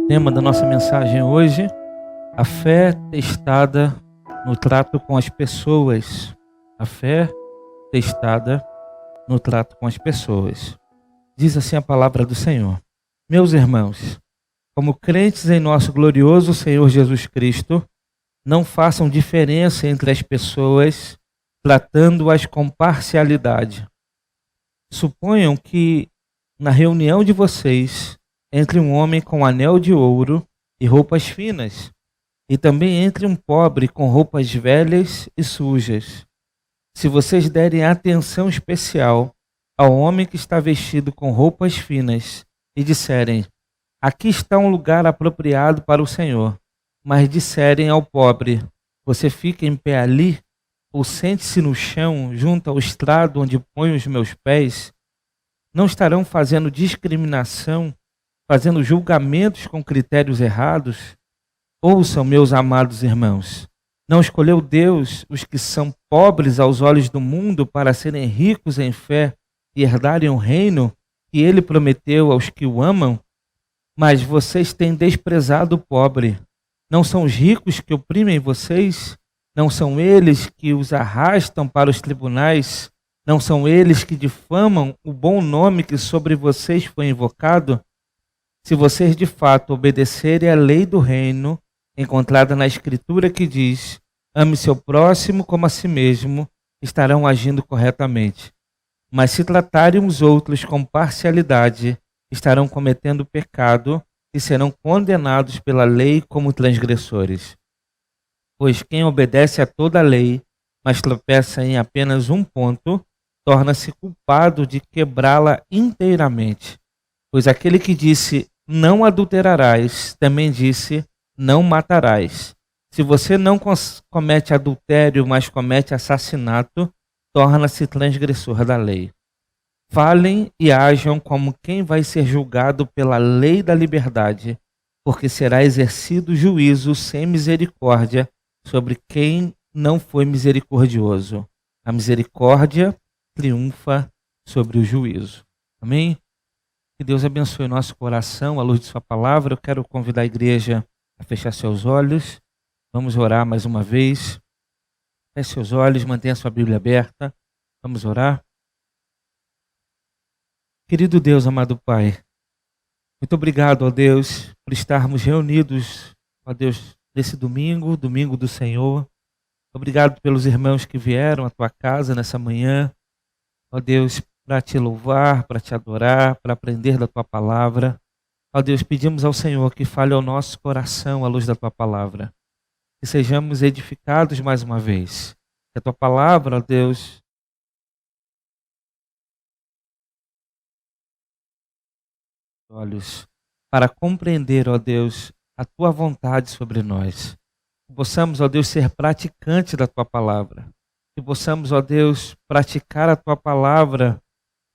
Tema da nossa mensagem hoje: a fé testada no trato com as pessoas. A fé testada no trato com as pessoas. Diz assim a palavra do Senhor. Meus irmãos, como crentes em nosso glorioso Senhor Jesus Cristo, não façam diferença entre as pessoas, tratando-as com parcialidade. Suponham que na reunião de vocês entre um homem com anel de ouro e roupas finas, e também entre um pobre com roupas velhas e sujas. Se vocês derem atenção especial ao homem que está vestido com roupas finas e disserem: aqui está um lugar apropriado para o Senhor, mas disserem ao pobre: você fica em pé ali, ou sente-se no chão junto ao estrado onde ponho os meus pés, não estarão fazendo discriminação, fazendo julgamentos com critérios errados? Ouçam, meus amados irmãos, não escolheu Deus os que são pobres aos olhos do mundo para serem ricos em fé e herdarem o reino que ele prometeu aos que o amam? Mas vocês têm desprezado o pobre. Não são os ricos que oprimem vocês? Não são eles que os arrastam para os tribunais? Não são eles que difamam o bom nome que sobre vocês foi invocado? Se vocês de fato obedecerem à lei do reino, encontrada na Escritura que diz: ame seu próximo como a si mesmo, estarão agindo corretamente. Mas se tratarem os outros com parcialidade, estarão cometendo pecado e serão condenados pela lei como transgressores. Pois quem obedece a toda a lei, mas tropeça em apenas um ponto, torna-se culpado de quebrá-la inteiramente. Pois aquele que disse: não adulterarás, também disse: não matarás. Se você não comete adultério, mas comete assassinato, torna-se transgressor da lei. Falem e ajam como quem vai ser julgado pela lei da liberdade, porque será exercido juízo sem misericórdia sobre quem não foi misericordioso. A misericórdia triunfa sobre o juízo. Amém? Que Deus abençoe nosso coração à luz de sua palavra. Eu quero convidar a igreja a fechar seus olhos. Vamos orar mais uma vez. Feche seus olhos, mantenha sua Bíblia aberta. Vamos orar. Querido Deus, amado Pai, muito obrigado, ó Deus, por estarmos reunidos, ó Deus, nesse domingo, domingo do Senhor. Obrigado pelos irmãos que vieram à tua casa nessa manhã, ó Deus, para te louvar, para te adorar, para aprender da tua palavra. Ó Deus, pedimos ao Senhor que fale ao nosso coração à luz da tua palavra, que sejamos edificados mais uma vez. Que a tua palavra, ó Deus, olhos para compreender, ó Deus, a tua vontade sobre nós. Que possamos, ó Deus, ser praticantes da tua palavra. Que possamos, ó Deus, praticar a tua palavra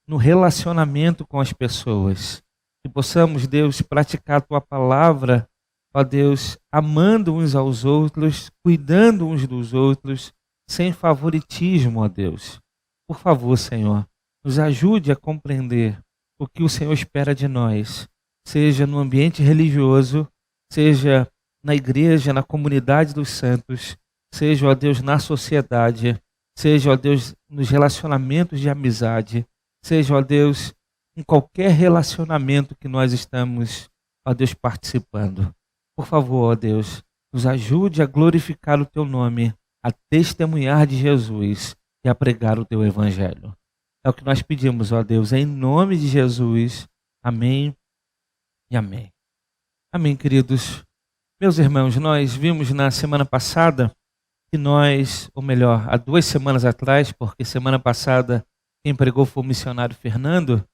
no relacionamento com as pessoas. Que possamos, Deus, praticar a tua palavra, ó Deus, amando uns aos outros, cuidando uns dos outros, sem favoritismo, ó Deus. Por favor, Senhor, nos ajude a compreender o que o Senhor espera de nós, seja no ambiente religioso, seja na igreja, na comunidade dos santos, seja, ó Deus, na sociedade, seja, ó Deus, nos relacionamentos de amizade, seja, ó Deus, em qualquer relacionamento que nós estamos, ó Deus, participando. Por favor, ó Deus, nos ajude a glorificar o teu nome, a testemunhar de Jesus e a pregar o teu evangelho. É o que nós pedimos, ó Deus, em nome de Jesus. Amém e amém. Amém, queridos. Meus irmãos, nós vimos na semana passada que nós, ou melhor, há 2 semanas atrás, porque semana passada quem pregou foi o missionário Fernando,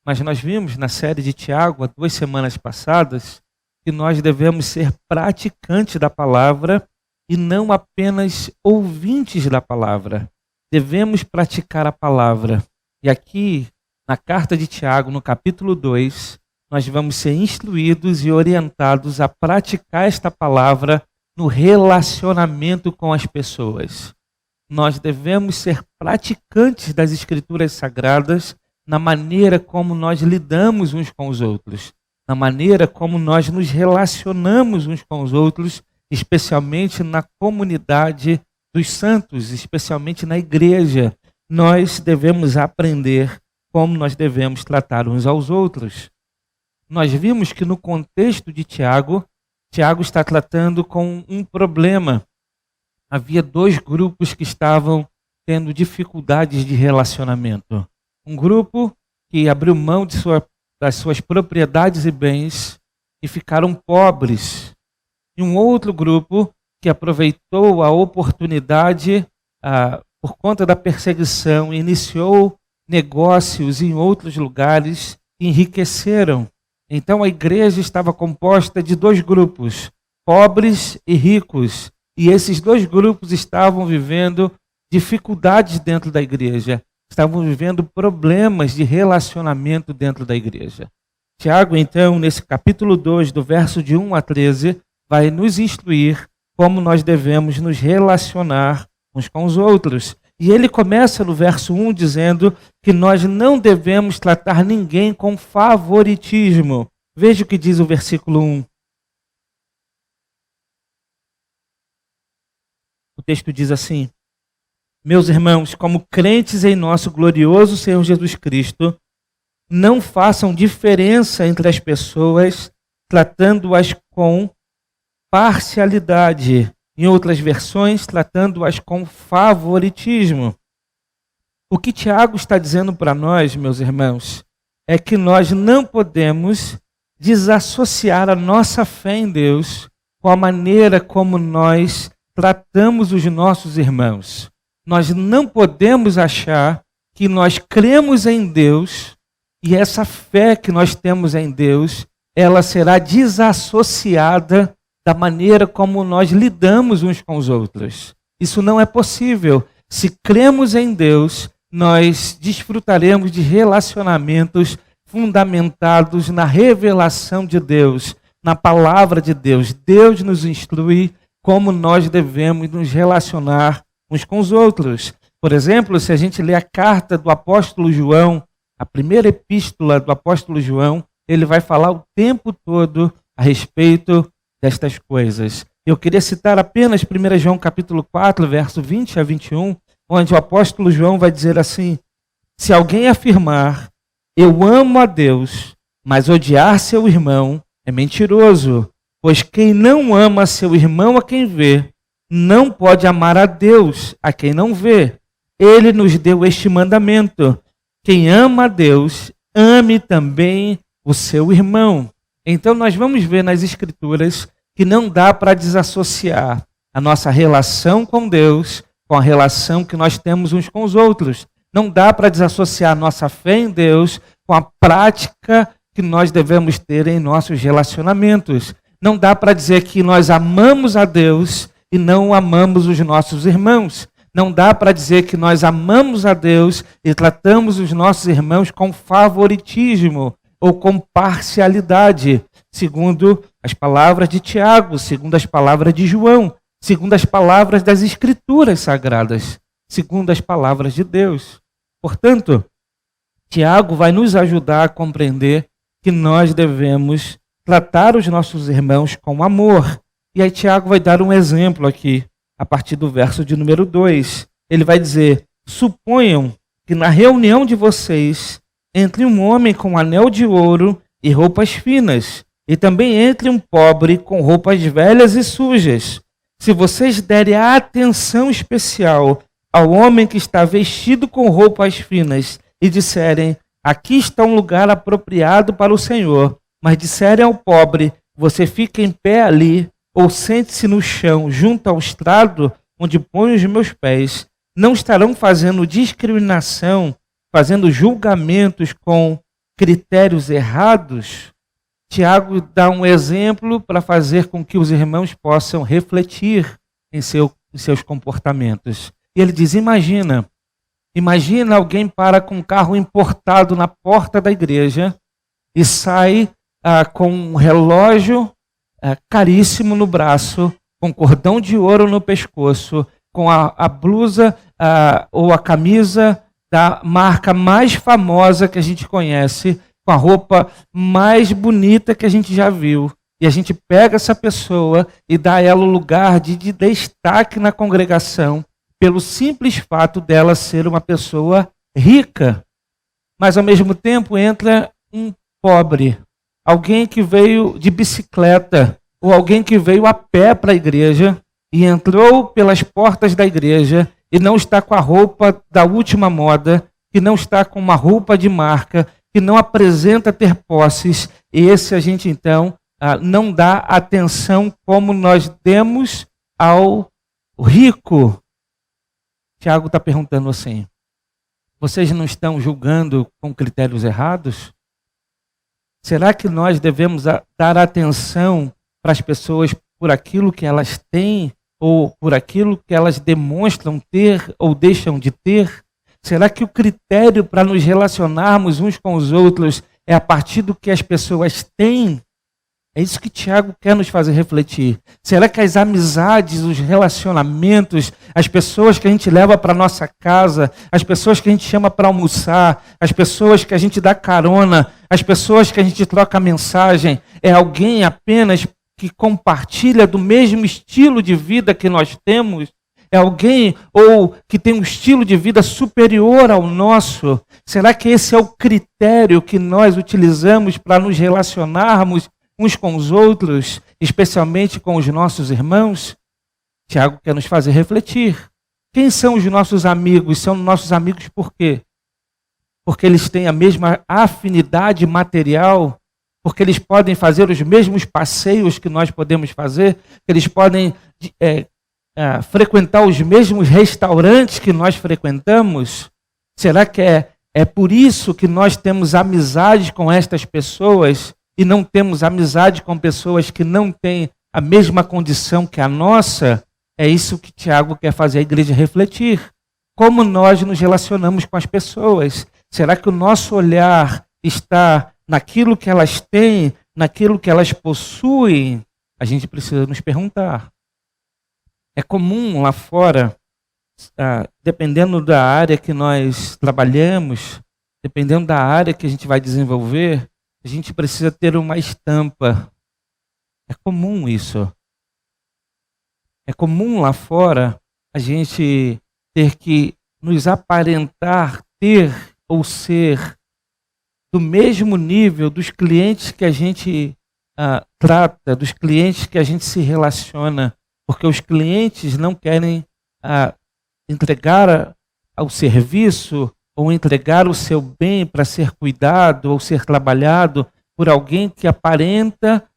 mas nós vimos na série de Tiago, há 2 semanas passadas, que nós devemos ser praticantes da palavra e não apenas ouvintes da palavra. Devemos praticar a palavra. E aqui, na carta de Tiago, no capítulo 2, nós vamos ser instruídos e orientados a praticar esta palavra no relacionamento com as pessoas. Nós devemos ser praticantes das Escrituras Sagradas na maneira como nós lidamos uns com os outros. na maneira como nós nos relacionamos uns com os outros, especialmente na comunidade dos santos, especialmente na igreja. Nós devemos aprender como nós devemos tratar uns aos outros. Nós vimos que no contexto de Tiago, Tiago está tratando com um problema. Havia dois grupos que estavam tendo dificuldades de relacionamento. Um grupo que abriu mão das suas propriedades e bens e ficaram pobres. E um outro grupo que aproveitou a oportunidade por conta da perseguição e iniciou negócios em outros lugares e enriqueceram. Então a igreja estava composta de dois grupos, pobres e ricos. E esses dois grupos estavam vivendo dificuldades dentro da igreja, estavam vivendo problemas de relacionamento dentro da igreja. Tiago, então, nesse capítulo 2, do verso de 1 a 13, vai nos instruir como nós devemos nos relacionar uns com os outros. E ele começa no verso 1 dizendo que nós não devemos tratar ninguém com favoritismo. Veja o que diz o versículo 1. O texto diz assim: meus irmãos, como crentes em nosso glorioso Senhor Jesus Cristo, não façam diferença entre as pessoas, tratando-as com parcialidade. Em outras versões, tratando-as com favoritismo. O que Tiago está dizendo para nós, meus irmãos, é que nós não podemos desassociar a nossa fé em Deus com a maneira como nós tratamos os nossos irmãos. Nós não podemos achar que nós cremos em Deus e essa fé que nós temos em Deus, ela será desassociada da maneira como nós lidamos uns com os outros. Isso não é possível. Se cremos em Deus, nós desfrutaremos de relacionamentos fundamentados na revelação de Deus, na palavra de Deus. Deus nos instrui como nós devemos nos relacionar uns com os outros. Por exemplo, se a gente lê a carta do apóstolo João, a primeira epístola do apóstolo João, ele vai falar o tempo todo a respeito destas coisas. Eu queria citar apenas 1 João capítulo 4, verso 20 a 21, onde o apóstolo João vai dizer assim: se alguém afirmar, eu amo a Deus, mas odiar seu irmão, é mentiroso, pois quem não ama seu irmão a quem vê, não pode amar a Deus a quem não vê. Ele nos deu este mandamento: quem ama a Deus, ame também o seu irmão. Então nós vamos ver nas Escrituras que não dá para desassociar a nossa relação com Deus com a relação que nós temos uns com os outros. Não dá para desassociar a nossa fé em Deus com a prática que nós devemos ter em nossos relacionamentos. Não dá para dizer que nós amamos a Deus e não amamos os nossos irmãos. Não dá para dizer que nós amamos a Deus e tratamos os nossos irmãos com favoritismo ou com parcialidade, segundo as palavras de Tiago, segundo as palavras de João, segundo as palavras das Escrituras Sagradas, segundo as palavras de Deus. Portanto, Tiago vai nos ajudar a compreender que nós devemos tratar os nossos irmãos com amor. E aí Tiago vai dar um exemplo aqui, a partir do verso de número 2. Ele vai dizer: suponham que na reunião de vocês entre um homem com anel de ouro e roupas finas, e também entre um pobre com roupas velhas e sujas. Se vocês derem atenção especial ao homem que está vestido com roupas finas e disserem: aqui está um lugar apropriado para o Senhor, mas disserem ao pobre: você fica em pé ali, ou sente-se no chão junto ao estrado onde ponho os meus pés, não estarão fazendo discriminação, fazendo julgamentos com critérios errados? Tiago dá um exemplo para fazer com que os irmãos possam refletir em seus comportamentos. E ele diz: imagina alguém para com um carro importado na porta da igreja e sai com um relógio caríssimo no braço, com cordão de ouro no pescoço, com a blusa ou a camisa da marca mais famosa que a gente conhece, com a roupa mais bonita que a gente já viu. E a gente pega essa pessoa e dá a ela o lugar de destaque na congregação, pelo simples fato dela ser uma pessoa rica. Mas ao mesmo tempo entra um pobre, alguém que veio de bicicleta, ou alguém que veio a pé para a igreja e entrou pelas portas da igreja e não está com a roupa da última moda, que não está com uma roupa de marca, que não apresenta ter posses, e esse a gente então não dá atenção como nós demos ao rico. Tiago está perguntando assim: vocês não estão julgando com critérios errados? Será que nós devemos dar atenção para as pessoas por aquilo que elas têm ou por aquilo que elas demonstram ter ou deixam de ter? Será que o critério para nos relacionarmos uns com os outros é a partir do que as pessoas têm? É isso que Tiago quer nos fazer refletir. Será que as amizades, os relacionamentos, as pessoas que a gente leva para nossa casa, as pessoas que a gente chama para almoçar, as pessoas que a gente dá carona, as pessoas que a gente troca mensagem, é alguém apenas que compartilha do mesmo estilo de vida que nós temos? É alguém ou que tem um estilo de vida superior ao nosso? Será que esse é o critério que nós utilizamos para nos relacionarmos uns com os outros, especialmente com os nossos irmãos? Tiago quer nos fazer refletir. Quem são os nossos amigos? São nossos amigos por quê? Porque eles têm a mesma afinidade material? Porque eles podem fazer os mesmos passeios que nós podemos fazer? Eles podem frequentar os mesmos restaurantes que nós frequentamos? Será que é por isso que nós temos amizade com estas pessoas e não temos amizade com pessoas que não têm a mesma condição que a nossa? É isso que Tiago quer fazer a igreja refletir. Como nós nos relacionamos com as pessoas? Será que o nosso olhar está naquilo que elas têm, naquilo que elas possuem? A gente precisa nos perguntar. É comum lá fora, dependendo da área que nós trabalhamos, dependendo da área que a gente vai desenvolver, a gente precisa ter uma estampa. É comum isso. É comum lá fora a gente ter que nos aparentar ter ou ser do mesmo nível dos clientes que a gente trata, dos clientes que a gente se relaciona, porque os clientes não querem entregar ao serviço ou entregar o seu bem para ser cuidado ou ser trabalhado por alguém que aparenta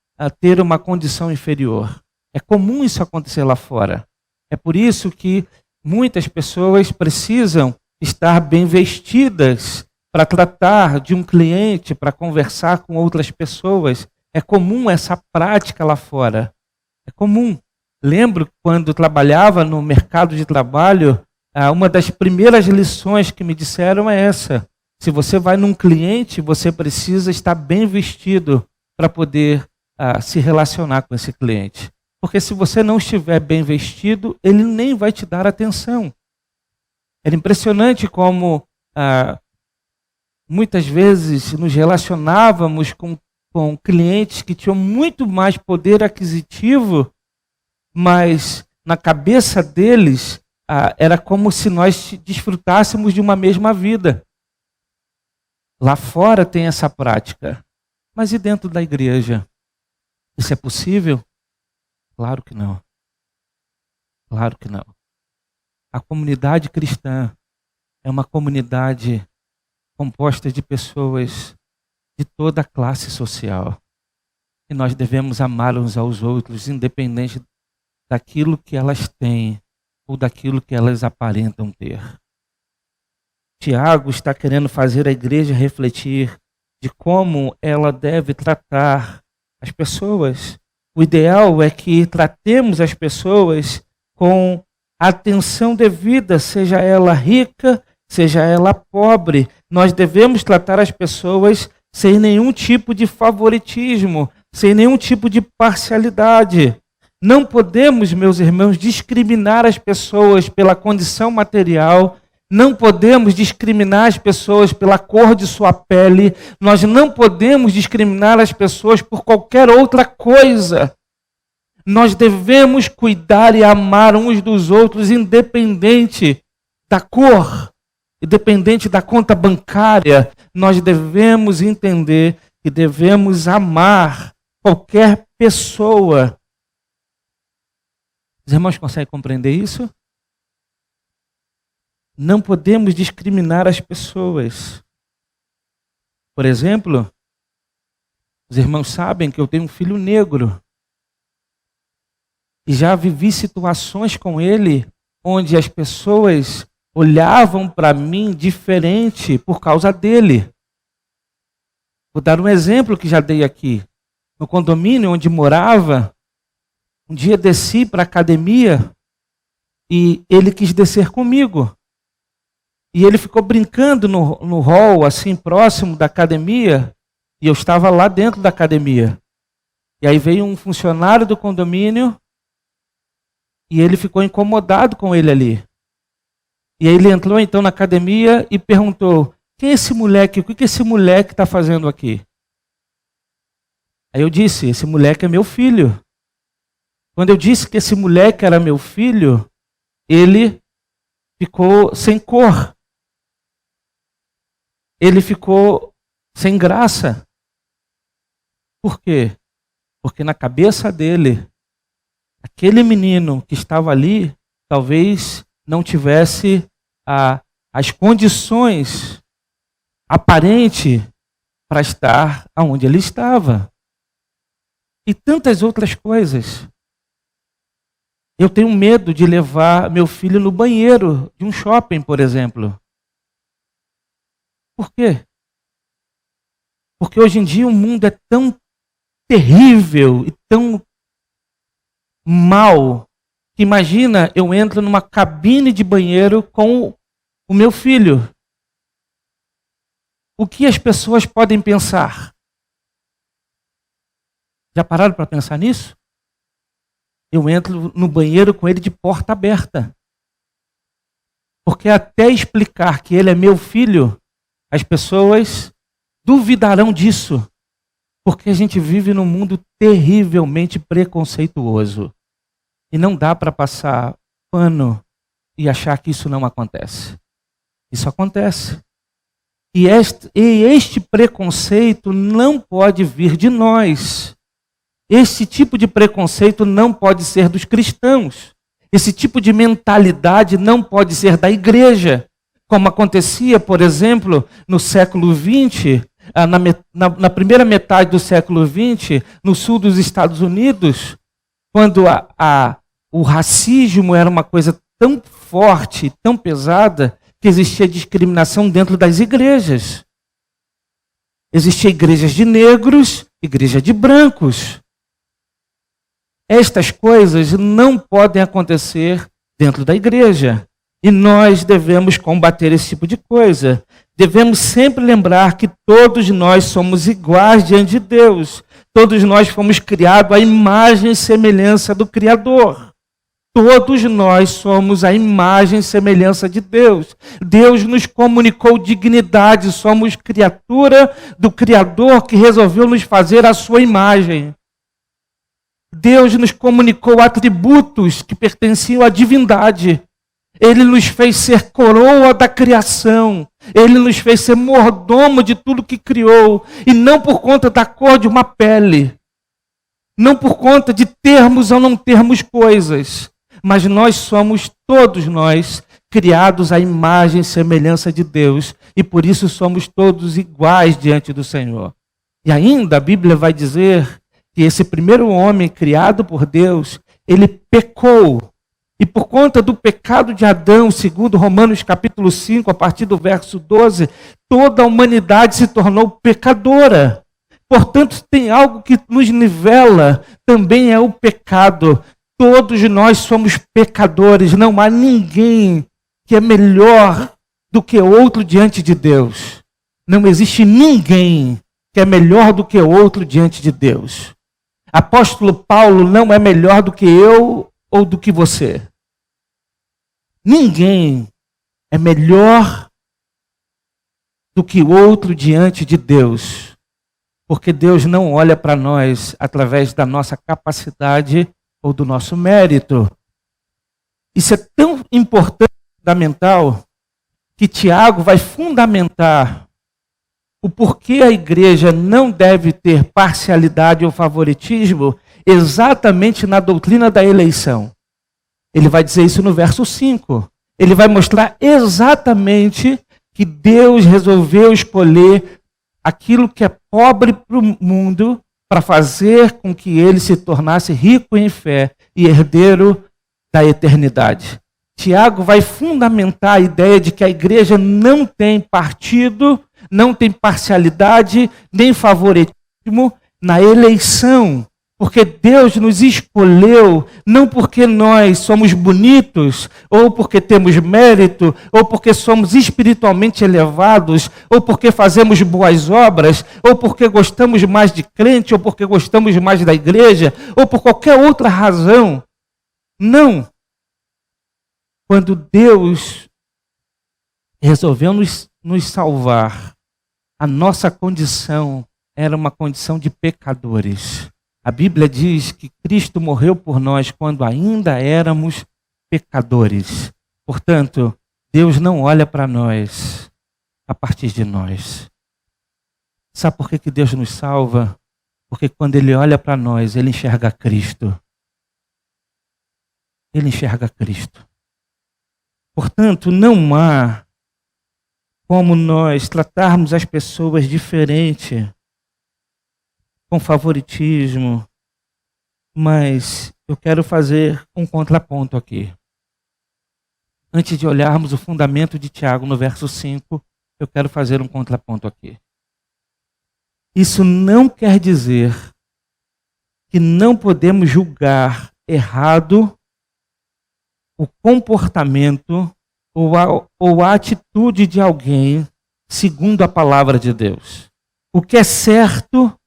ter uma condição inferior. É comum isso acontecer lá fora. É por isso que muitas pessoas precisam estar bem vestidas para tratar de um cliente, para conversar com outras pessoas. É comum essa prática lá fora. É comum. Lembro quando trabalhava no mercado de trabalho, uma das primeiras lições que me disseram é essa: se você vai num cliente, você precisa estar bem vestido para poder se relacionar com esse cliente. Porque se você não estiver bem vestido, ele nem vai te dar atenção. Era impressionante como muitas vezes nos relacionávamos com clientes que tinham muito mais poder aquisitivo, mas na cabeça deles era como se nós desfrutássemos de uma mesma vida. Lá fora tem essa prática. Mas e dentro da igreja? Isso é possível? Claro que não. Claro que não. A comunidade cristã é uma comunidade composta de pessoas de toda a classe social. E nós devemos amar uns aos outros, independente daquilo que elas têm ou daquilo que elas aparentam ter. Tiago está querendo fazer a igreja refletir de como ela deve tratar as pessoas. O ideal é que tratemos as pessoas com a atenção devida, seja ela rica, seja ela pobre. Nós devemos tratar as pessoas sem nenhum tipo de favoritismo, sem nenhum tipo de parcialidade. Não podemos, meus irmãos, discriminar as pessoas pela condição material, Não podemos discriminar as pessoas pela cor de sua pele. Nós não podemos discriminar as pessoas por qualquer outra coisa. Nós devemos cuidar e amar uns dos outros, independente da cor, independente da conta bancária. Nós devemos entender que devemos amar qualquer pessoa. Os irmãos conseguem compreender isso? Não podemos discriminar as pessoas. Por exemplo, os irmãos sabem que eu tenho um filho negro. E já vivi situações com ele onde as pessoas olhavam para mim diferente por causa dele. Vou dar um exemplo que já dei aqui. No condomínio onde morava, um dia desci para a academia e ele quis descer comigo. E ele ficou brincando no hall, assim, próximo da academia, e eu estava lá dentro da academia. E aí veio um funcionário do condomínio, e ele ficou incomodado com ele ali. E aí ele entrou então na academia e perguntou: quem é esse moleque? O que esse moleque está fazendo aqui? Aí eu disse: esse moleque é meu filho. Quando eu disse que esse moleque era meu filho, ele ficou sem cor. Ele ficou sem graça. Por quê? Porque na cabeça dele, aquele menino que estava ali, talvez não tivesse as condições aparentes para estar onde ele estava. E tantas outras coisas. Eu tenho medo de levar meu filho no banheiro de um shopping, por exemplo. Por quê? Porque hoje em dia o mundo é tão terrível e tão mal, que imagina, eu entro numa cabine de banheiro com o meu filho. O que as pessoas podem pensar? Já pararam para pensar nisso? Eu entro no banheiro com ele de porta aberta. Porque até explicar que ele é meu filho, as pessoas duvidarão disso. Porque a gente vive num mundo terrivelmente preconceituoso. E não dá para passar pano e achar que isso não acontece. Isso acontece. E este preconceito não pode vir de nós. Esse tipo de preconceito não pode ser dos cristãos. Esse tipo de mentalidade não pode ser da igreja. Como acontecia, por exemplo, no século XX, na primeira metade do século XX, no sul dos Estados Unidos, quando o racismo era uma coisa tão forte, tão pesada, que existia discriminação dentro das igrejas. Existiam igrejas de negros, igreja de brancos. Estas coisas não podem acontecer dentro da igreja. E nós devemos combater esse tipo de coisa. Devemos sempre lembrar que todos nós somos iguais diante de Deus. Todos nós fomos criados à imagem e semelhança do Criador. Todos nós somos a imagem e semelhança de Deus. Deus nos comunicou dignidade. Somos criatura do Criador que resolveu nos fazer a sua imagem. Deus nos comunicou atributos que pertenciam à divindade. Ele nos fez ser coroa da criação. Ele nos fez ser mordomo de tudo que criou. E não por conta da cor de uma pele. Não por conta de termos ou não termos coisas. Mas nós somos, todos nós, criados à imagem e semelhança de Deus. E por isso somos todos iguais diante do Senhor. E ainda a Bíblia vai dizer que esse primeiro homem criado por Deus, ele pecou. E por conta do pecado de Adão, segundo Romanos capítulo 5, a partir do verso 12, toda a humanidade se tornou pecadora. Portanto, tem algo que nos nivela, também é o pecado. Todos nós somos pecadores, não há ninguém que é melhor do que outro diante de Deus. Não existe ninguém que é melhor do que outro diante de Deus. Apóstolo Paulo não é melhor do que eu ou do que você. Ninguém é melhor do que outro diante de Deus. Porque Deus não olha para nós através da nossa capacidade ou do nosso mérito. Isso é tão importante, fundamental, que Tiago vai fundamentar o porquê a igreja não deve ter parcialidade ou favoritismo exatamente na doutrina da eleição. Ele vai dizer isso no verso 5. Ele vai mostrar exatamente que Deus resolveu escolher aquilo que é pobre para o mundo para fazer com que ele se tornasse rico em fé e herdeiro da eternidade. Tiago vai fundamentar a ideia de que a igreja não tem partido, não tem parcialidade, nem favoritismo na eleição. Porque Deus nos escolheu, não porque nós somos bonitos, ou porque temos mérito, ou porque somos espiritualmente elevados, ou porque fazemos boas obras, ou porque gostamos mais de crente, ou porque gostamos mais da igreja, ou por qualquer outra razão. Não. Quando Deus resolveu nos salvar, a nossa condição era uma condição de pecadores. A Bíblia diz que Cristo morreu por nós quando ainda éramos pecadores. Portanto, Deus não olha para nós a partir de nós. Sabe por que Deus nos salva? Porque quando Ele olha para nós, Ele enxerga Cristo. Ele enxerga Cristo. Portanto, não há como nós tratarmos as pessoas diferente, com favoritismo, mas eu quero fazer um contraponto aqui. Antes de olharmos o fundamento de Tiago no verso 5, eu quero fazer um contraponto aqui. Isso não quer dizer que não podemos julgar errado o comportamento ou a atitude de alguém segundo a palavra de Deus. O que é certo,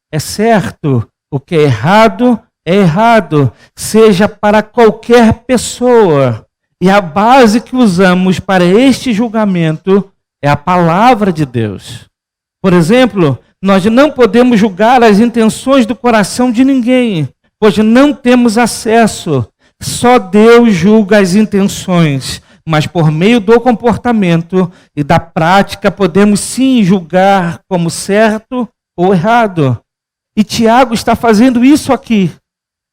o que é errado, seja para qualquer pessoa. E a base que usamos para este julgamento é a palavra de Deus. Por exemplo, nós não podemos julgar as intenções do coração de ninguém, pois não temos acesso. Só Deus julga as intenções, mas por meio do comportamento e da prática podemos sim julgar como certo ou errado. E Tiago está fazendo isso aqui.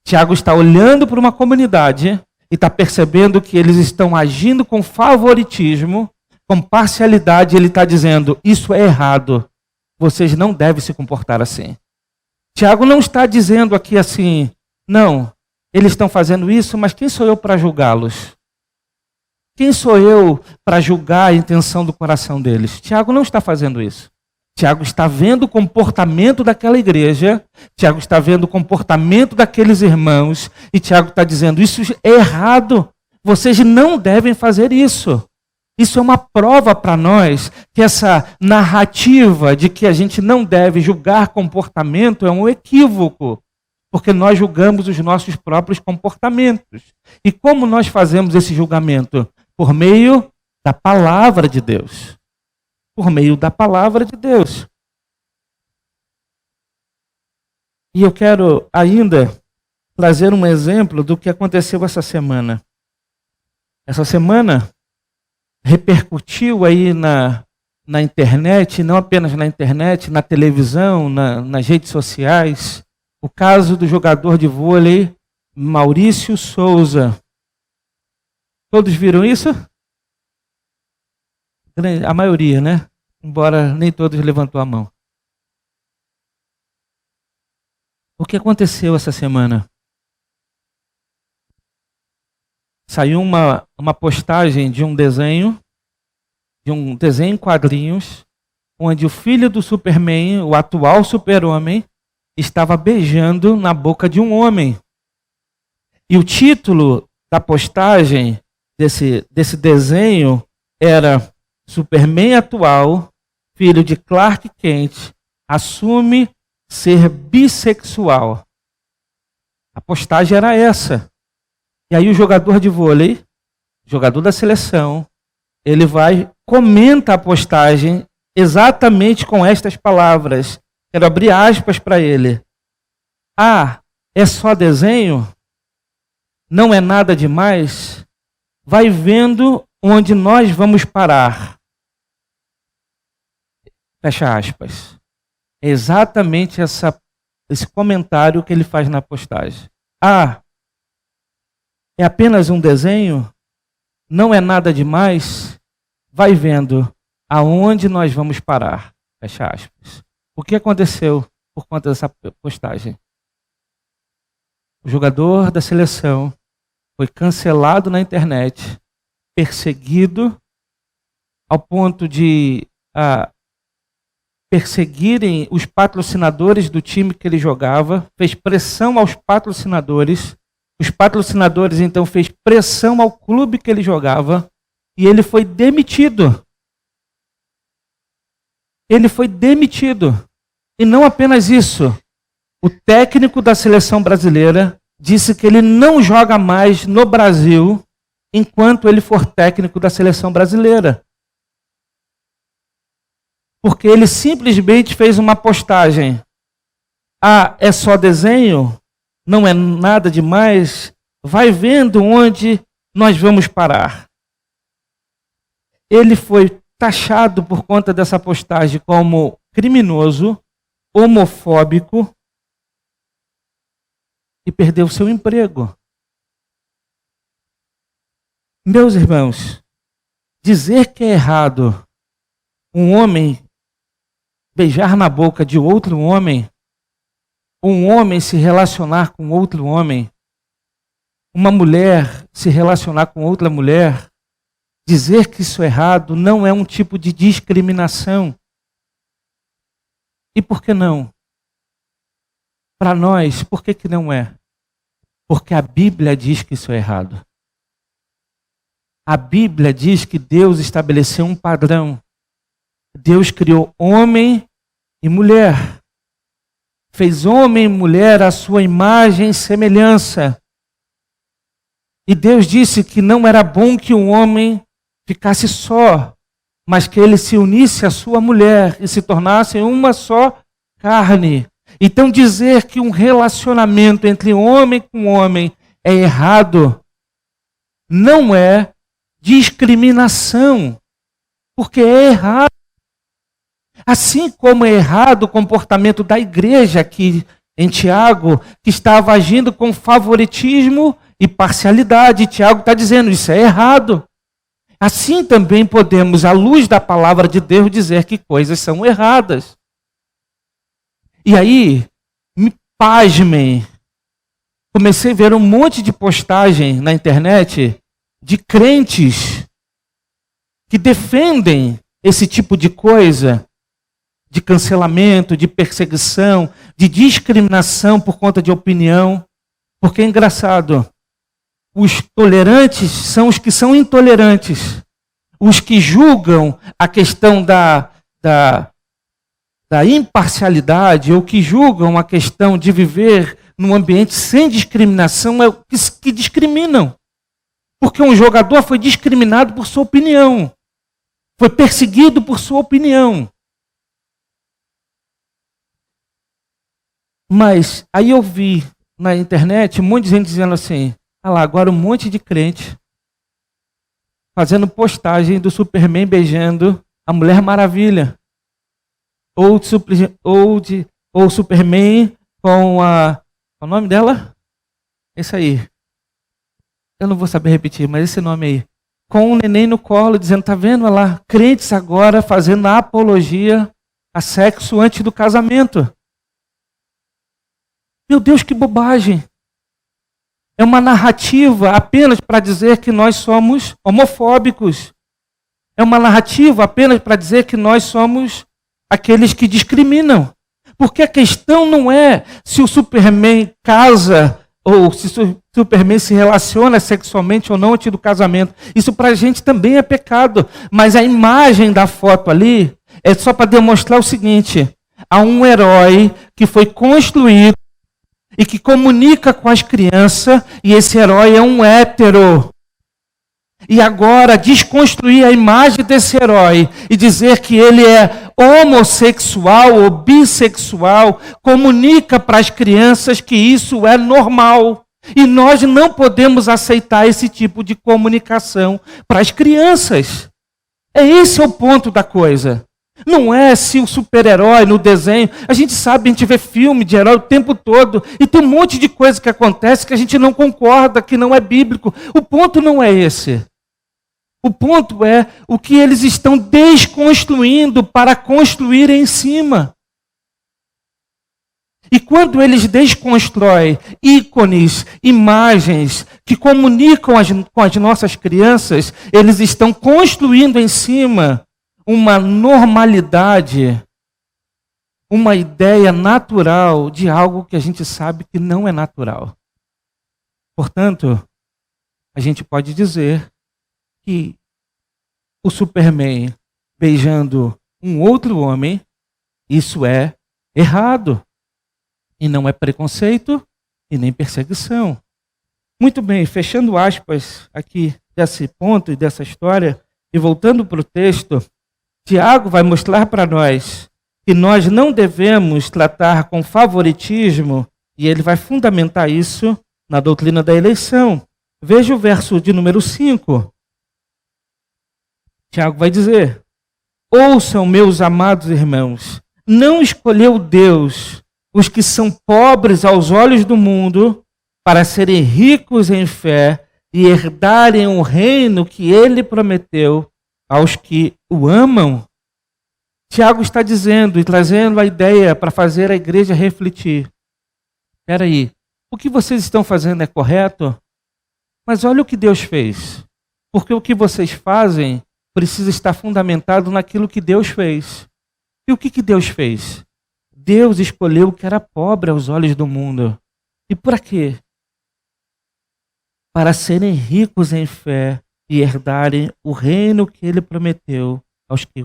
Tiago está olhando para uma comunidade e está percebendo que eles estão agindo com favoritismo, com parcialidade. Ele está dizendo, isso é errado. Vocês não devem se comportar assim. Tiago não está dizendo aqui assim, não, eles estão fazendo isso, mas quem sou eu para julgá-los? Quem sou eu para julgar a intenção do coração deles? Tiago não está fazendo isso. Tiago está vendo o comportamento daquela igreja, Tiago está vendo o comportamento daqueles irmãos, e Tiago está dizendo, isso é errado, vocês não devem fazer isso. Isso é uma prova para nós que essa narrativa de que a gente não deve julgar comportamento é um equívoco, porque nós julgamos os nossos próprios comportamentos. E como nós fazemos esse julgamento? Por meio da palavra de Deus. Por meio da palavra de Deus. E eu quero ainda trazer um exemplo do que aconteceu essa semana. Essa semana repercutiu aí na internet, não apenas na internet, na televisão, nas redes sociais, o caso do jogador de vôlei Maurício Souza. Todos viram isso? A maioria, né? Embora nem todos levantou a mão. O que aconteceu essa semana? Saiu uma postagem de um desenho em quadrinhos, onde o filho do Superman, o atual super-homem, estava beijando na boca de um homem. E o título da postagem desse desenho era Superman atual, filho de Clark Kent, assume ser bissexual. A postagem era essa. E aí o jogador de vôlei, jogador da seleção, ele comenta a postagem exatamente com estas palavras. Quero abrir aspas para ele. Ah, é só desenho? Não é nada demais? Vai vendo onde nós vamos parar. Fecha aspas. É exatamente esse comentário que ele faz na postagem. Ah, é apenas um desenho? Não é nada demais? Vai vendo aonde nós vamos parar. Fecha aspas. O que aconteceu por conta dessa postagem? O jogador da seleção foi cancelado na internet, perseguido ao ponto de perseguirem os patrocinadores do time que ele jogava, fez pressão aos patrocinadores. Os patrocinadores, então, fez pressão ao clube que ele jogava e ele foi demitido. Ele foi demitido. E não apenas isso. O técnico da seleção brasileira disse que ele não joga mais no Brasil enquanto ele for técnico da seleção brasileira. Porque ele simplesmente fez uma postagem. Ah, é só desenho? Não é nada demais? Vai vendo onde nós vamos parar. Ele foi taxado por conta dessa postagem como criminoso, homofóbico e perdeu seu emprego. Meus irmãos, dizer que é errado um homem beijar na boca de outro homem, um homem se relacionar com outro homem, uma mulher se relacionar com outra mulher, dizer que isso é errado não é um tipo de discriminação. E por que não? Para nós, por que não é? Porque a Bíblia diz que isso é errado. A Bíblia diz que Deus estabeleceu um padrão. Deus criou homem e mulher. Fez homem e mulher à sua imagem e semelhança. E Deus disse que não era bom que um homem ficasse só, mas que ele se unisse à sua mulher e se tornassem uma só carne. Então dizer que um relacionamento entre homem com homem é errado não é discriminação, porque é errado. Assim como é errado o comportamento da igreja aqui em Tiago, que estava agindo com favoritismo e parcialidade. Tiago está dizendo, isso é errado. Assim também podemos, à luz da palavra de Deus, dizer que coisas são erradas. E aí, me pasmem, comecei a ver um monte de postagem na internet de crentes que defendem esse tipo de coisa, de cancelamento, de perseguição, de discriminação por conta de opinião. Porque é engraçado, os tolerantes são os que são intolerantes. Os que julgam a questão da imparcialidade, ou que julgam a questão de viver num ambiente sem discriminação, é os que discriminam. Porque um jogador foi discriminado por sua opinião. Foi perseguido por sua opinião. Mas aí eu vi na internet um monte de gente dizendo assim, ah lá, agora um monte de crente fazendo postagem do Superman beijando a Mulher Maravilha. Ou Superman com qual é o nome dela? Esse aí. Eu não vou saber repetir, mas esse nome aí. Com um neném no colo, dizendo, tá vendo olha lá, crentes agora fazendo apologia a sexo antes do casamento. Meu Deus, que bobagem. É uma narrativa apenas para dizer que nós somos homofóbicos. É uma narrativa apenas para dizer que nós somos aqueles que discriminam. Porque a questão não é se o Superman casa ou se o Superman se relaciona sexualmente ou não antes do casamento. Isso para a gente também é pecado. Mas a imagem da foto ali é só para demonstrar o seguinte. Há um herói que foi construído e que comunica com as crianças, e esse herói é um hétero. e agora desconstruir a imagem desse herói e dizer que ele é homossexual ou bissexual, comunica para as crianças que isso é normal. E nós não podemos aceitar esse tipo de comunicação para as crianças. Esse é o ponto da coisa. Não é se o super-herói no desenho, a gente sabe, a gente vê filme de herói o tempo todo, e tem um monte de coisa que acontece que a gente não concorda, que não é bíblico. O ponto não é esse. O ponto é o que eles estão desconstruindo para construir em cima. E quando eles desconstroem ícones, imagens que comunicam com as nossas crianças, eles estão construindo em cima uma normalidade, uma ideia natural de algo que a gente sabe que não é natural. Portanto, a gente pode dizer que o Superman beijando um outro homem, isso é errado. E não é preconceito e nem perseguição. Muito bem, fechando aspas aqui desse ponto e dessa história, e voltando para o texto, Tiago vai mostrar para nós que nós não devemos tratar com favoritismo, e ele vai fundamentar isso na doutrina da eleição. Veja o verso de número 5. Tiago vai dizer: ouçam, meus amados irmãos, não escolheu Deus os que são pobres aos olhos do mundo para serem ricos em fé e herdarem o reino que ele prometeu aos que o amam. Tiago está dizendo e trazendo a ideia para fazer a igreja refletir. Espera aí, o que vocês estão fazendo é correto? Mas olha o que Deus fez. Porque o que vocês fazem precisa estar fundamentado naquilo que Deus fez. E o que Deus fez? Deus escolheu o que era pobre aos olhos do mundo. E para quê? Para serem ricos em fé e herdarem o reino que ele prometeu aos que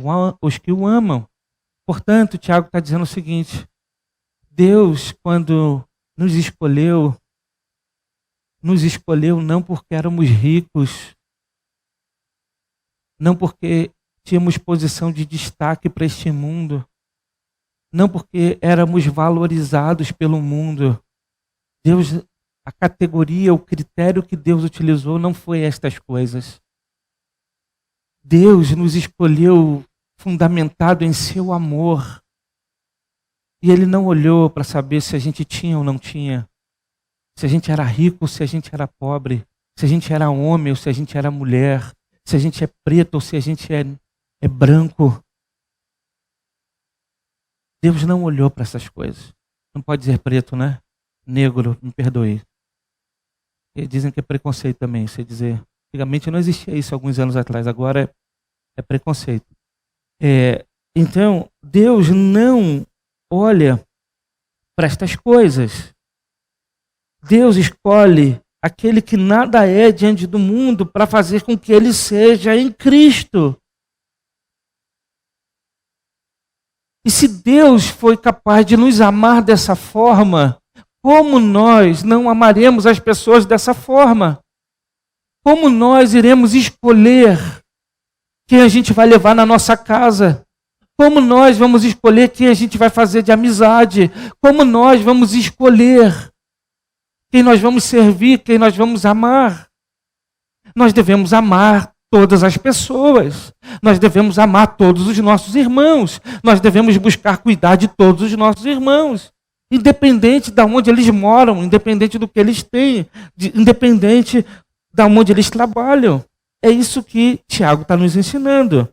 o amam. Portanto, Tiago está dizendo o seguinte: Deus, quando nos escolheu não porque éramos ricos, não porque tínhamos posição de destaque para este mundo, não porque éramos valorizados pelo mundo. Deus, a categoria, o critério que Deus utilizou não foi estas coisas. Deus nos escolheu fundamentado em seu amor. E Ele não olhou para saber se a gente tinha ou não tinha, se a gente era rico ou se a gente era pobre, se a gente era homem ou se a gente era mulher, se a gente é preto ou se a gente é branco. Deus não olhou para essas coisas. Não pode dizer preto, né? Negro, me perdoe. E dizem que é preconceito também, você dizer. Antigamente não existia isso alguns anos atrás, agora é preconceito. Então, Deus não olha para estas coisas. Deus escolhe aquele que nada é diante do mundo para fazer com que ele seja em Cristo. E se Deus foi capaz de nos amar dessa forma, como nós não amaremos as pessoas dessa forma? Como nós iremos escolher quem a gente vai levar na nossa casa? Como nós vamos escolher quem a gente vai fazer de amizade? Como nós vamos escolher quem nós vamos servir, quem nós vamos amar? Nós devemos amar todas as pessoas. Nós devemos amar todos os nossos irmãos. Nós devemos buscar cuidar de todos os nossos irmãos. Independente de onde eles moram, independente do que eles têm, independente de onde eles trabalham. É isso que Tiago está nos ensinando.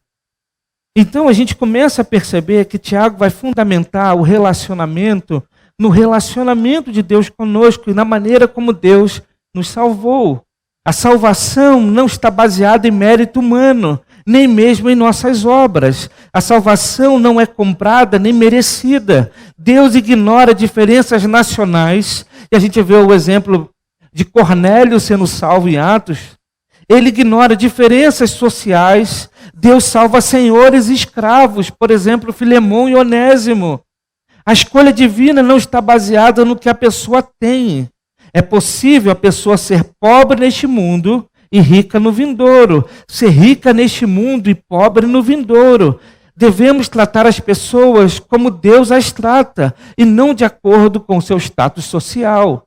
Então a gente começa a perceber que Tiago vai fundamentar o relacionamento no relacionamento de Deus conosco e na maneira como Deus nos salvou. A salvação não está baseada em mérito humano, nem mesmo em nossas obras. A salvação não é comprada nem merecida. Deus ignora diferenças nacionais. E a gente vê o exemplo de Cornélio sendo salvo em Atos. Ele ignora diferenças sociais. Deus salva senhores e escravos, por exemplo, Filemão e Onésimo. A escolha divina não está baseada no que a pessoa tem. É possível a pessoa ser pobre neste mundo e rica no vindouro. Ser rica neste mundo e pobre no vindouro. Devemos tratar as pessoas como Deus as trata e não de acordo com o seu status social.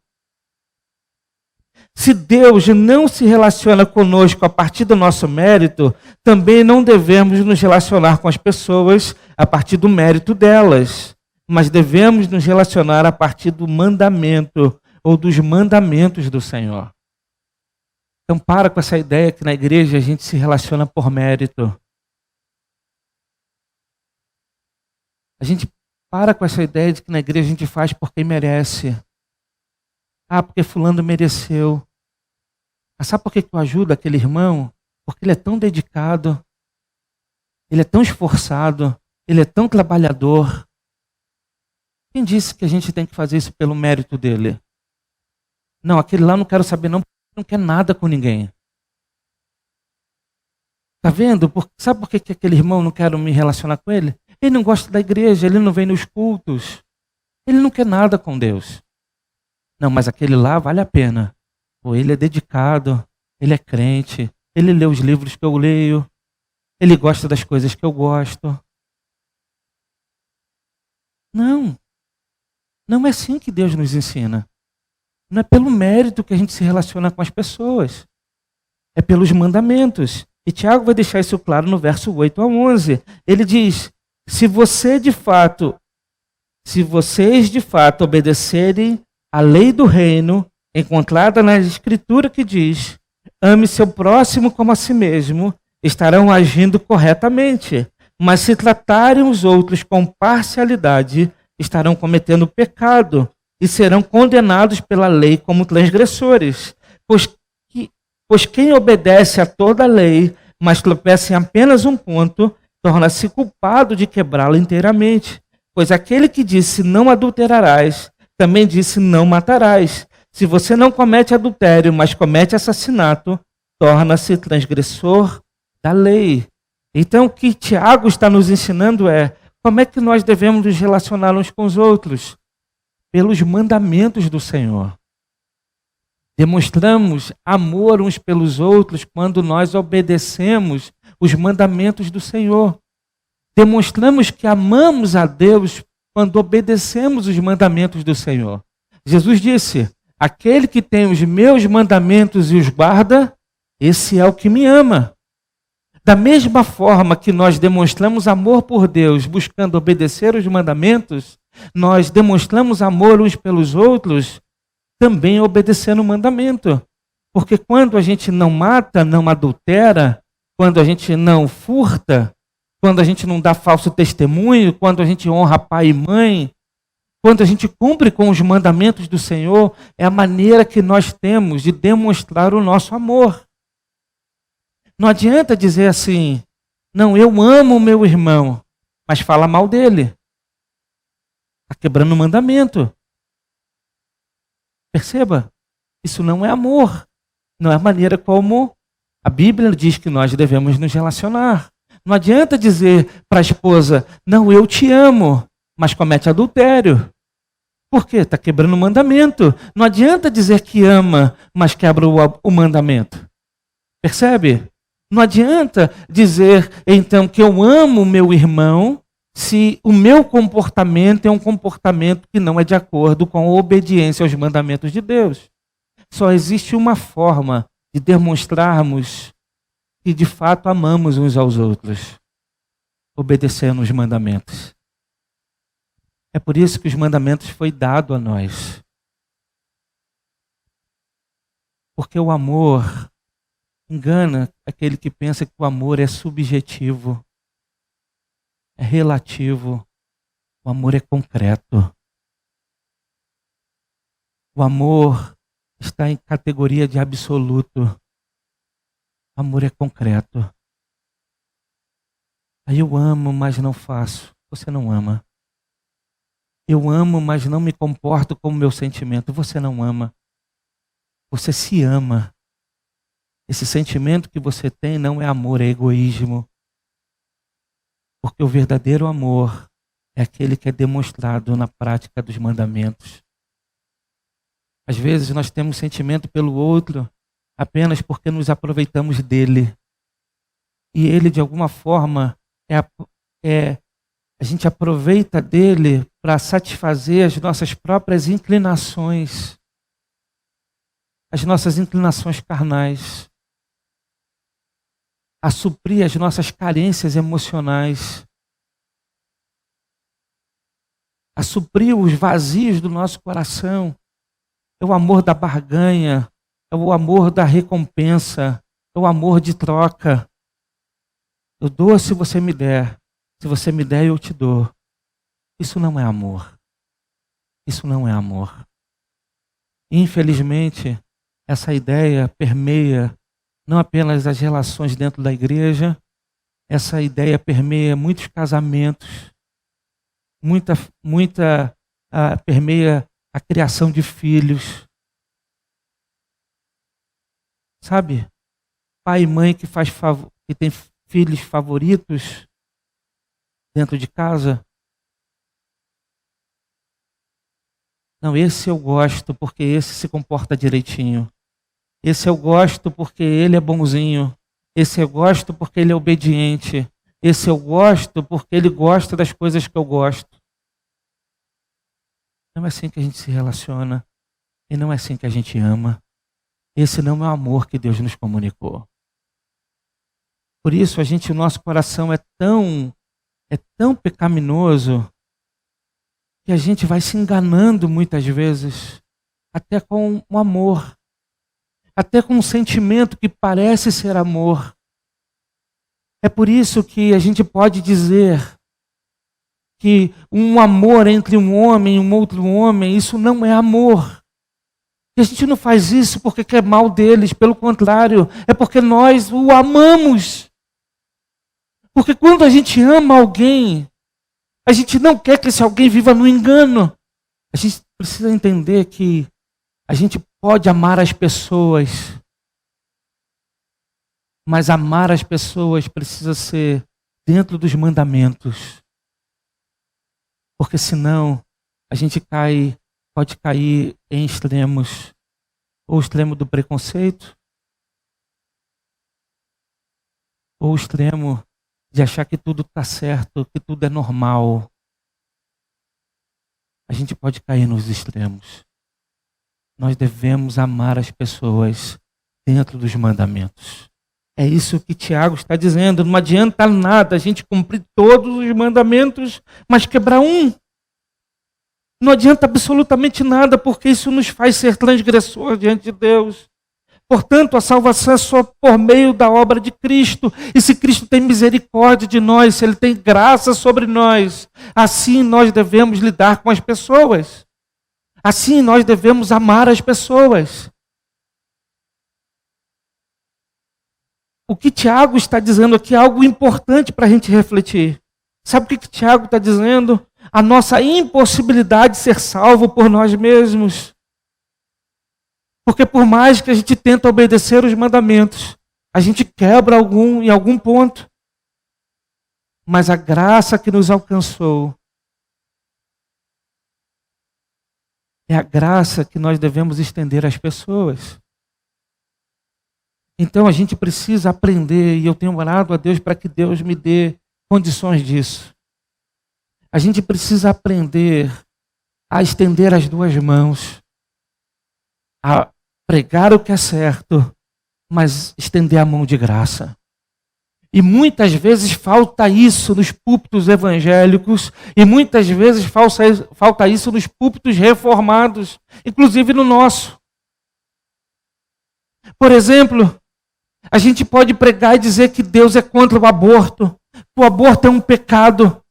Se Deus não se relaciona conosco a partir do nosso mérito, também não devemos nos relacionar com as pessoas a partir do mérito delas, mas devemos nos relacionar a partir do mandamento ou dos mandamentos do Senhor. Então para com essa ideia que na igreja a gente se relaciona por mérito. A gente para com essa ideia de que na igreja a gente faz por quem merece. Ah, porque fulano mereceu. Ah, sabe por que eu ajudo aquele irmão? Porque ele é tão dedicado, ele é tão esforçado, ele é tão trabalhador. Quem disse que a gente tem que fazer isso pelo mérito dele? Não, aquele lá não quero saber não, porque não quer nada com ninguém. Tá vendo? Sabe por que aquele irmão não quero me relacionar com ele? Ele não gosta da igreja, ele não vem nos cultos. Ele não quer nada com Deus. Não, mas aquele lá vale a pena. Pô, ele é dedicado, ele é crente, ele lê os livros que eu leio, ele gosta das coisas que eu gosto. Não. Não é assim que Deus nos ensina. Não é pelo mérito que a gente se relaciona com as pessoas. É pelos mandamentos. E Tiago vai deixar isso claro no verso 8 a 11. Ele diz, se vocês de fato obedecerem à lei do reino, encontrada na escritura que diz, ame seu próximo como a si mesmo, estarão agindo corretamente. Mas se tratarem os outros com parcialidade, estarão cometendo pecado e serão condenados pela lei como transgressores. Pois quem obedece a toda a lei, mas tropeça em apenas um ponto, torna-se culpado de quebrá-la inteiramente. Pois aquele que disse não adulterarás, também disse não matarás. Se você não comete adultério, mas comete assassinato, torna-se transgressor da lei. Então o que Tiago está nos ensinando é como é que nós devemos nos relacionar uns com os outros? Pelos mandamentos do Senhor. Demonstramos amor uns pelos outros quando nós obedecemos os mandamentos do Senhor. Demonstramos que amamos a Deus quando obedecemos os mandamentos do Senhor. Jesus disse, aquele que tem os meus mandamentos e os guarda, esse é o que me ama. Da mesma forma que nós demonstramos amor por Deus buscando obedecer os mandamentos, nós demonstramos amor uns pelos outros também obedecendo o mandamento. Porque quando a gente não mata, não adultera, quando a gente não furta, quando a gente não dá falso testemunho, quando a gente honra pai e mãe, quando a gente cumpre com os mandamentos do Senhor, é a maneira que nós temos de demonstrar o nosso amor. Não adianta dizer assim, não, eu amo o meu irmão, mas fala mal dele. Está quebrando o mandamento. Perceba, isso não é amor. Não é a maneira como a Bíblia diz que nós devemos nos relacionar. Não adianta dizer para a esposa, não, eu te amo, mas comete adultério. Por quê? Está quebrando o mandamento. Não adianta dizer que ama, mas quebra o mandamento. Percebe? Não adianta dizer, então, que eu amo o meu irmão, se o meu comportamento é um comportamento que não é de acordo com a obediência aos mandamentos de Deus. Só existe uma forma de demonstrarmos que de fato amamos uns aos outros, obedecendo os mandamentos. É por isso que os mandamentos foi dado a nós. Porque o amor engana aquele que pensa que o amor é subjetivo, é relativo. O amor é concreto. O amor está em categoria de absoluto. O amor é concreto. Aí eu amo, mas não faço. Você não ama. Eu amo, mas não me comporto como meu sentimento. Você não ama. Você se ama. Esse sentimento que você tem não é amor, é egoísmo. Porque o verdadeiro amor é aquele que é demonstrado na prática dos mandamentos. Às vezes nós temos sentimento pelo outro, apenas porque nos aproveitamos dele. E ele, de alguma forma, a gente aproveita dele para satisfazer as nossas próprias inclinações, as nossas inclinações carnais, a suprir as nossas carências emocionais, a suprir os vazios do nosso coração. É o amor da barganha, é o amor da recompensa, é o amor de troca. Eu dou se você me der. Se você me der, eu te dou. Isso não é amor. Isso não é amor. Infelizmente, essa ideia permeia não apenas as relações dentro da igreja, essa ideia permeia muitos casamentos, permeia a criação de filhos. Sabe? Pai e mãe que tem filhos favoritos dentro de casa. Não, esse eu gosto porque esse se comporta direitinho. Esse eu gosto porque ele é bonzinho. Esse eu gosto porque ele é obediente. Esse eu gosto porque ele gosta das coisas que eu gosto. Não é assim que a gente se relaciona. E não é assim que a gente ama. Esse não é o amor que Deus nos comunicou. Por isso, o nosso coração é tão pecaminoso que a gente vai se enganando muitas vezes, até com o amor, até com um sentimento que parece ser amor. É por isso que a gente pode dizer que um amor entre um homem e um outro homem, isso não é amor. E a gente não faz isso porque quer mal deles, pelo contrário, é porque nós o amamos. Porque quando a gente ama alguém, a gente não quer que esse alguém viva no engano. A gente precisa entender que a gente pode amar as pessoas, mas amar as pessoas precisa ser dentro dos mandamentos. Porque senão a gente pode cair em extremos. Ou o extremo do preconceito, ou o extremo de achar que tudo está certo, que tudo é normal. A gente pode cair nos extremos. Nós devemos amar as pessoas dentro dos mandamentos. É isso que Tiago está dizendo. Não adianta nada a gente cumprir todos os mandamentos, mas quebrar um. Não adianta absolutamente nada, porque isso nos faz ser transgressor diante de Deus. Portanto, a salvação é só por meio da obra de Cristo. E se Cristo tem misericórdia de nós, se Ele tem graça sobre nós, assim nós devemos lidar com as pessoas. Assim nós devemos amar as pessoas. O que Tiago está dizendo aqui é algo importante para a gente refletir. Sabe o que Tiago está dizendo? A nossa impossibilidade de ser salvo por nós mesmos. Porque por mais que a gente tenta obedecer os mandamentos, a gente quebra em algum ponto. Mas a graça que nos alcançou é a graça que nós devemos estender às pessoas. Então a gente precisa aprender, e eu tenho orado a Deus para que Deus me dê condições disso. A gente precisa aprender a estender as duas mãos, a pregar o que é certo, mas estender a mão de graça. E muitas vezes falta isso nos púlpitos evangélicos, e muitas vezes falta isso nos púlpitos reformados, inclusive no nosso. Por exemplo, a gente pode pregar e dizer que Deus é contra o aborto, que o aborto é um pecado.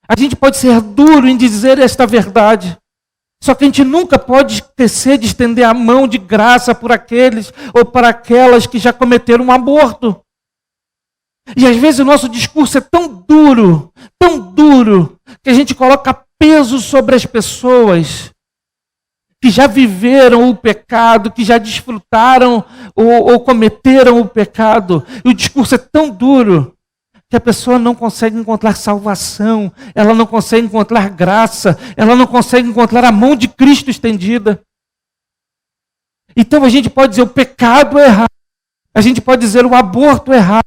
A gente pode ser duro em dizer esta verdade. Só que a gente nunca pode esquecer de estender a mão de graça por aqueles ou para aquelas que já cometeram um aborto. E às vezes o nosso discurso é tão duro, que a gente coloca peso sobre as pessoas que já viveram o pecado, que já desfrutaram ou cometeram o pecado. E o discurso é tão duro que a pessoa não consegue encontrar salvação, ela não consegue encontrar graça, ela não consegue encontrar a mão de Cristo estendida. Então a gente pode dizer o pecado errado, a gente pode dizer o aborto errado,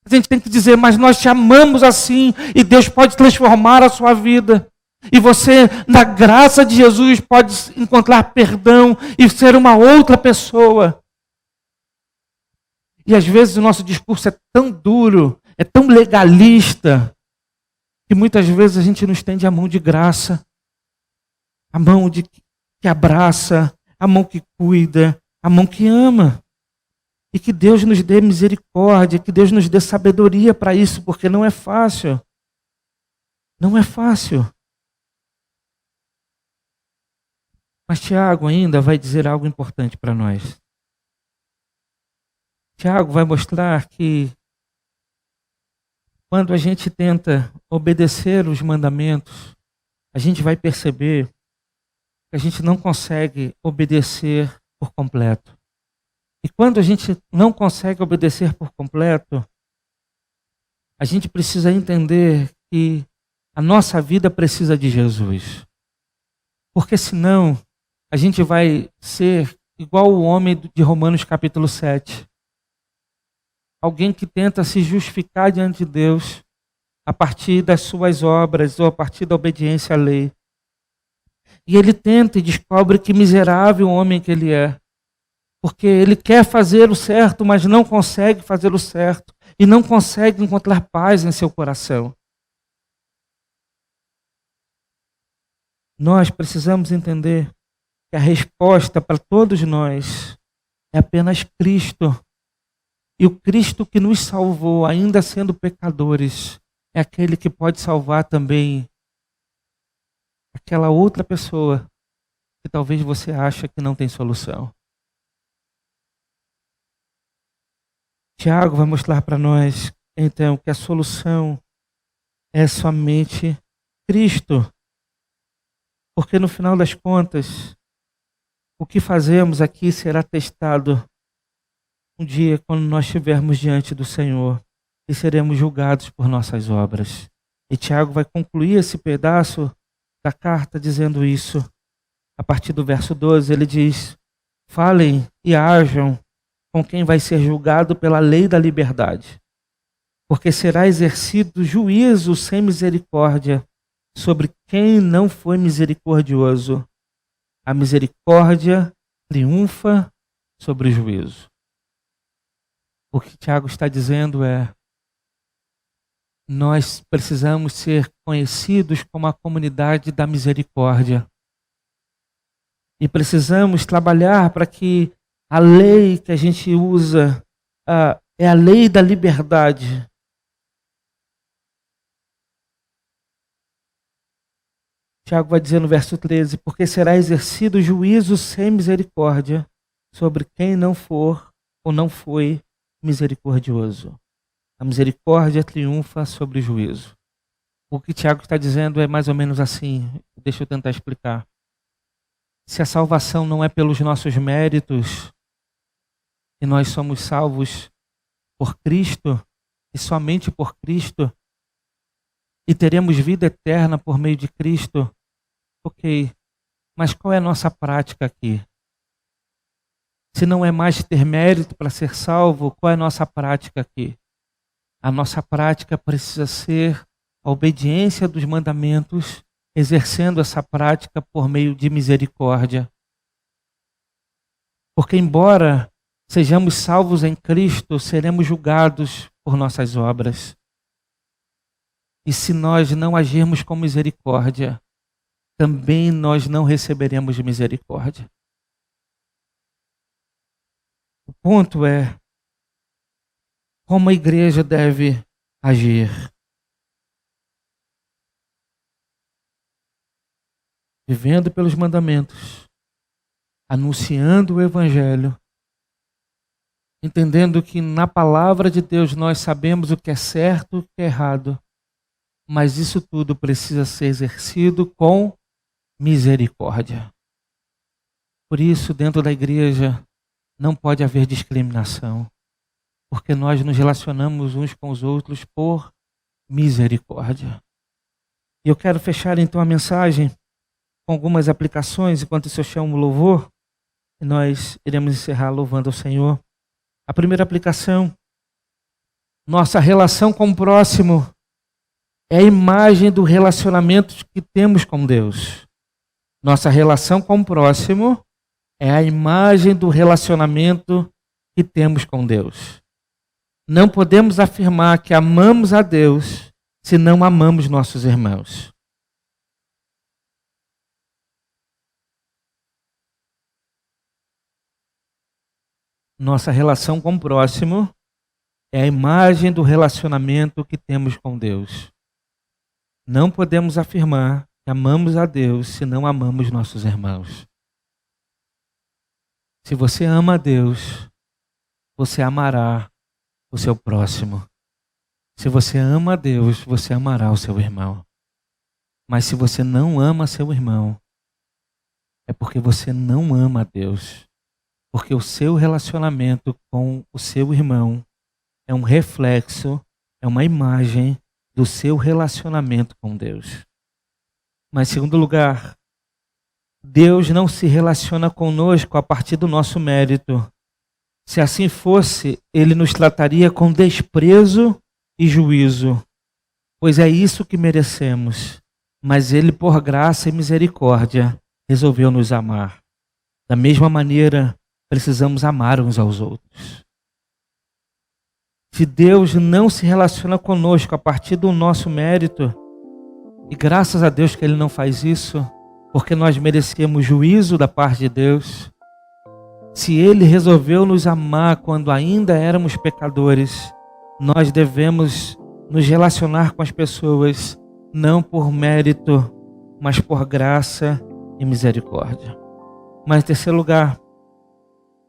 a gente tem que dizer, mas nós te amamos assim e Deus pode transformar a sua vida. E você, na graça de Jesus, pode encontrar perdão e ser uma outra pessoa. E às vezes o nosso discurso é tão duro, é tão legalista, que muitas vezes a gente não estende a mão de graça, a mão que abraça, a mão que cuida, a mão que ama. E que Deus nos dê misericórdia, que Deus nos dê sabedoria para isso, porque não é fácil. Não é fácil. Mas Tiago ainda vai dizer algo importante para nós. Tiago vai mostrar que quando a gente tenta obedecer os mandamentos, a gente vai perceber que a gente não consegue obedecer por completo. E quando a gente não consegue obedecer por completo, a gente precisa entender que a nossa vida precisa de Jesus. Porque senão a gente vai ser igual o homem de Romanos capítulo 7. Alguém que tenta se justificar diante de Deus a partir das suas obras ou a partir da obediência à lei. E ele tenta e descobre que miserável homem que ele é. Porque ele quer fazer o certo, mas não consegue fazer o certo. E não consegue encontrar paz em seu coração. Nós precisamos entender que a resposta para todos nós é apenas Cristo. E o Cristo que nos salvou, ainda sendo pecadores, é aquele que pode salvar também aquela outra pessoa que talvez você ache que não tem solução. Tiago vai mostrar para nós, então, que a solução é somente Cristo. Porque no final das contas, o que fazemos aqui será testado um dia quando nós estivermos diante do Senhor e seremos julgados por nossas obras. E Tiago vai concluir esse pedaço da carta dizendo isso. A partir do verso 12, ele diz: falem e ajam com quem vai ser julgado pela lei da liberdade, porque será exercido juízo sem misericórdia sobre quem não foi misericordioso. A misericórdia triunfa sobre o juízo. O que Tiago está dizendo é: nós precisamos ser conhecidos como a comunidade da misericórdia. E precisamos trabalhar para que a lei que a gente usa é a lei da liberdade. Tiago vai dizer no verso 13: porque será exercido juízo sem misericórdia sobre quem não for ou não foi misericordioso. A misericórdia triunfa sobre o juízo. O que Tiago está dizendo é mais ou menos assim. Deixa eu tentar explicar. Se a salvação não é pelos nossos méritos, e nós somos salvos por Cristo, e somente por Cristo, e teremos vida eterna por meio de Cristo, ok. Mas qual é a nossa prática aqui? Se não é mais ter mérito para ser salvo, qual é a nossa prática aqui? A nossa prática precisa ser a obediência dos mandamentos, exercendo essa prática por meio de misericórdia. Porque embora sejamos salvos em Cristo, seremos julgados por nossas obras. E se nós não agirmos com misericórdia, também nós não receberemos misericórdia. O ponto é como a igreja deve agir. Vivendo pelos mandamentos, anunciando o evangelho, entendendo que na palavra de Deus nós sabemos o que é certo e o que é errado, mas isso tudo precisa ser exercido com misericórdia. Por isso, dentro da igreja, não pode haver discriminação, porque nós nos relacionamos uns com os outros por misericórdia. E eu quero fechar então a mensagem com algumas aplicações, enquanto isso eu chamo o louvor. e nós iremos encerrar louvando ao Senhor. A primeira aplicação: nossa relação com o próximo é a imagem do relacionamento que temos com Deus. Nossa relação com o próximo é a imagem do relacionamento que temos com Deus. Não podemos afirmar que amamos a Deus se não amamos nossos irmãos. Nossa relação com o próximo é a imagem do relacionamento que temos com Deus. Não podemos afirmar que amamos a Deus se não amamos nossos irmãos. Se você ama a Deus, você amará o seu próximo. Se você ama a Deus, você amará o seu irmão. Mas se você não ama seu irmão, é porque você não ama a Deus. Porque o seu relacionamento com o seu irmão é um reflexo, é uma imagem do seu relacionamento com Deus. Mas, em segundo lugar, Deus não se relaciona conosco a partir do nosso mérito. Se assim fosse, Ele nos trataria com desprezo e juízo, pois é isso que merecemos. Mas Ele, por graça e misericórdia, resolveu nos amar. Da mesma maneira, precisamos amar uns aos outros. Se Deus não se relaciona conosco a partir do nosso mérito, e graças a Deus que Ele não faz isso, porque nós merecíamos juízo da parte de Deus, se Ele resolveu nos amar quando ainda éramos pecadores, nós devemos nos relacionar com as pessoas, não por mérito, mas por graça e misericórdia. Mas em terceiro lugar,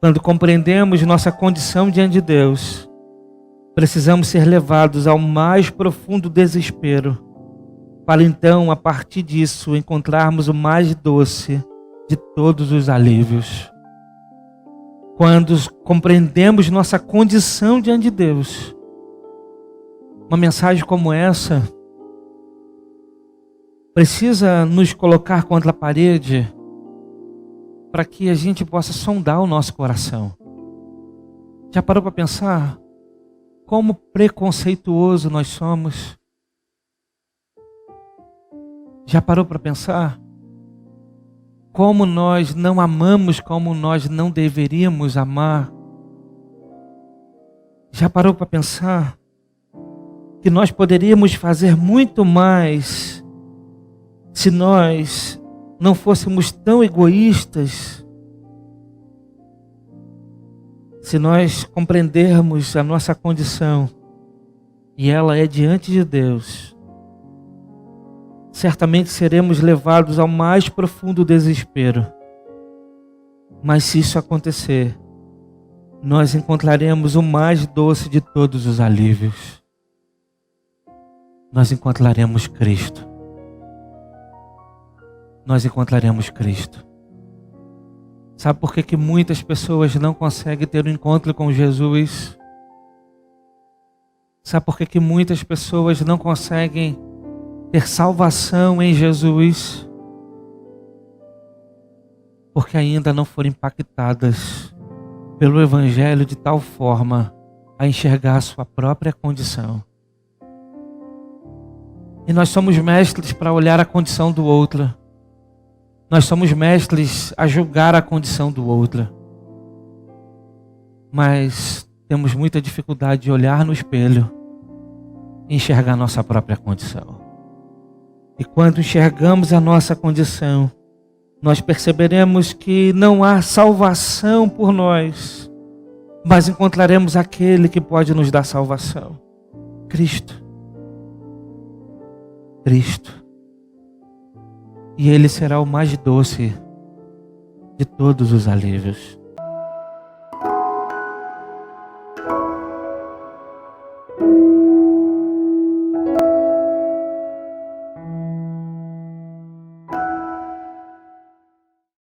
quando compreendemos nossa condição diante de Deus, precisamos ser levados ao mais profundo desespero, para então, a partir disso, encontrarmos o mais doce de todos os alívios. Quando compreendemos nossa condição diante de Deus, uma mensagem como essa precisa nos colocar contra a parede para que a gente possa sondar o nosso coração. Já parou para pensar como preconceituoso nós somos? Já parou para pensar como nós não amamos como nós não deveríamos amar? Já parou para pensar que nós poderíamos fazer muito mais se nós não fôssemos tão egoístas? Se nós compreendermos a nossa condição, e ela é diante de Deus, certamente seremos levados ao mais profundo desespero. Mas se isso acontecer, nós encontraremos o mais doce de todos os alívios. Nós encontraremos Cristo. Nós encontraremos Cristo. Sabe por que muitas pessoas não conseguem ter um encontro com Jesus? Sabe por que muitas pessoas não conseguem ter salvação em Jesus? Porque ainda não foram impactadas pelo Evangelho de tal forma a enxergar a sua própria condição. E nós somos mestres para olhar a condição do outro. Nós somos mestres a julgar a condição do outro. Mas temos muita dificuldade de olhar no espelho e enxergar a nossa própria condição. E quando enxergamos a nossa condição, nós perceberemos que não há salvação por nós, mas encontraremos aquele que pode nos dar salvação. Cristo. Cristo. E Ele será o mais doce de todos os alívios.